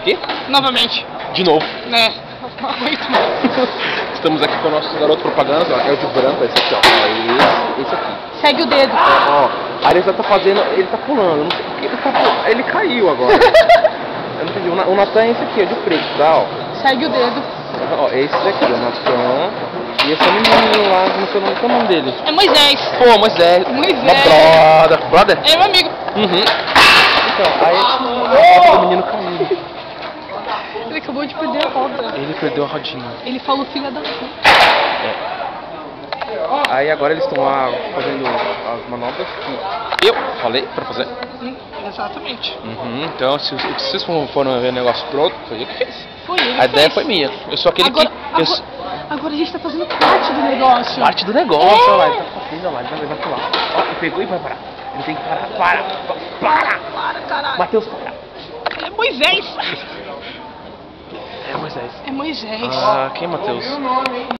Aqui? Novamente. De novo. Né? Não aguento mais. Estamos aqui com o nosso garoto propaganda, ó, é o de branco, esse aqui, ó. Esse aqui. Segue o dedo. Ó, aí ele tá fazendo, ele tá pulando, eu não sei porque ele tá pulando. Ele caiu agora. Eu não entendi, o Natan é esse aqui, ó, de preto, tá, ó. Segue o dedo. Ó, esse daqui, o Natan. E esse é o menino lá, não sei o nome dele. É Moisés. Pô, Moisés. Moisés. Brother? É meu amigo. Uhum. Então, aí o menino caiu. Ele acabou de perder a roda. Ele perdeu a rodinha. Ele falou filha da puta. Aí agora eles estão lá fazendo as manobras que eu falei pra fazer. Exatamente. Uhum. Então, se vocês foram ver o negócio pronto, foi eu que fiz. Foi ele. A ideia foi minha. Eu sou aquele agora, que... Agora a gente tá fazendo parte do negócio. Parte do negócio, olha lá, ele tá fazendo, olha lá, ele vai pular. Ó, ele pegou e vai parar. Ele tem que parar. Para, caralho. Matheus, para. É Moisés. É Moisés. É Moisés. Ah, quem é Matheus?